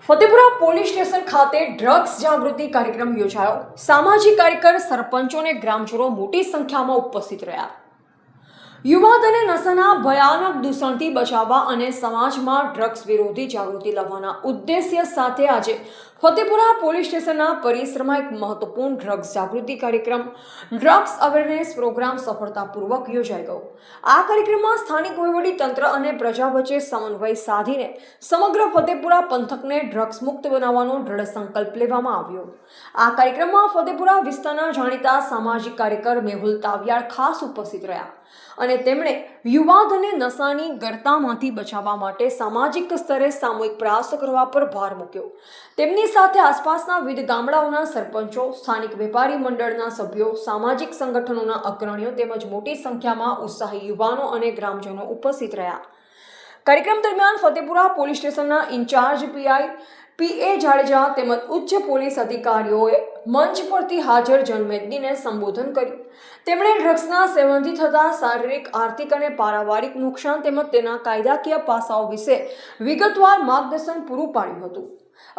Fatepura police station ખાતે drugs જાગૃતિ કાર્યક્રમ યોજાયો। સામાજિક કાર્યકર, સરપંચો અને ગ્રામજનો મોટી સંખ્યામાં ઉપસ્થિત રહ્યા। યુવાધને નશાના ભયાનક દૂષણથી બચાવવા અને સમાજમાં ડ્રગ્સ વિરોધી જાગૃતિ લાવવાના ઉદ્દેશ્ય સાથે આજે ફતેપુરા પોલીસ સ્ટેશનના પરિસરમાં એક મહત્વપૂર્ણ ડ્રગ્સ જાગૃતિ કાર્યક્રમ ડ્રગ્સ અવેરનેસ પ્રોગ્રામ સફળતાપૂર્વક યોજાઈ ગયો। આ કાર્યક્રમમાં સ્થાનિક વહીવટીતંત્ર અને પ્રજા વચ્ચે સમન્વય સાધીને સમગ્ર ફતેપુરા પંથકને ડ્રગ્સ મુક્ત બનાવવાનો દ્રઢ સંકલ્પ લેવામાં આવ્યો। આ કાર્યક્રમમાં ફતેપુરા વિસ્તારના જાણીતા સામાજિક કાર્યકર મેહુલ તાવિયાડ ખાસ ઉપસ્થિત રહ્યા અને તેમણે યુવાધને નશાની ગર્તામાંથી બચાવવા માટે સામાજિક સ્તરે સામૂહિક પ્રયાસો કરવા પર ભાર મૂક્યો। તેમની સાથે આસપાસના વિવિધ ગામડાઓના સરપંચો, સ્થાનિક વેપારી મંડળના સભ્યો, સામાજિક સંગઠનોના અગ્રણીઓ તેમજ મોટી સંખ્યામાં ઉત્સાહી યુવાનો અને ગ્રામજનો ઉપસ્થિત રહ્યા। કાર્યક્રમ દરમિયાન ફતેપુરા પોલીસ સ્ટેશનના ઇન્ચાર્જ પીએ જાડેજા તેમજ ઉચ્ચ પોલીસ અધિકારીઓએ મંચ પરથી હાજર જનમેદનીને સંબોધન કર્યું। તેમણે ડ્રગ્સના સેવનથી થતા શારીરિક, આર્થિક અને પારિવારિક નુકસાન તેમજ તેના કાયદાકીય પાસાઓ વિશે વિગતવાર માર્ગદર્શન પૂરું પાડ્યું હતું।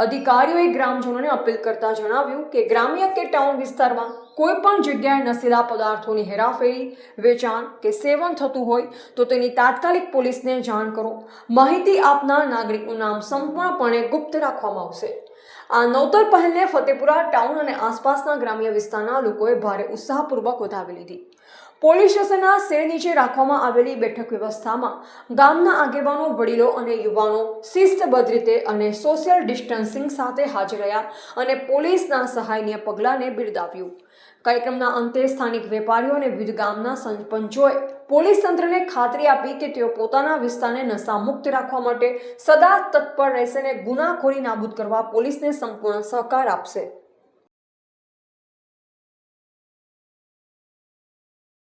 અધિકારીઓએ ગ્રામજનોને અપીલ કરતા જણાવ્યું કે ગ્રામ્ય કે ટાઉન વિસ્તારમાં કોઈ પણ જગ્યાએ નશીલા પદાર્થોની હેરાફેરી, વેચાણ કે સેવન થતું હોય તો તેની તાત્કાલિક પોલીસને જાણ કરો। માહિતી આપનાર નાગરિકનું નામ સંપૂર્ણપણે ગુપ્ત રાખવામાં આવશે। આ નવતર પહેલને ફતેપુરા ટાઉન અને આસપાસના ગ્રામ્ય વિસ્તારના લોકોએ ભારે ઉત્સાહપૂર્વક વધાવી લીધી। પોલીસ સ્ટેશનના શેડ નીચે રાખવામાં આવેલી બેઠક વ્યવસ્થામાં ગામના આગેવાનો, વડીલો અને યુવાનો શિસ્તબદ્ધ રીતે અને સોશિયલ ડિસ્ટન્સિંગ સાથે હાજર રહ્યા અને પોલીસના સહાયનીય પગલાંને બિરદાવ્યું। કાર્યક્રમના અંતે સ્થાનિક વેપારીઓ અને વિવિધ ગામના સરપંચોએ પોલીસ તંત્રને ખાતરી આપી કે તેઓ પોતાના વિસ્તારને નશામુક્ત રાખવા માટે સદા તત્પર રહેશે અને ગુનાખોરી નાબૂદ કરવા પોલીસને સંપૂર્ણ સહકાર આપશે।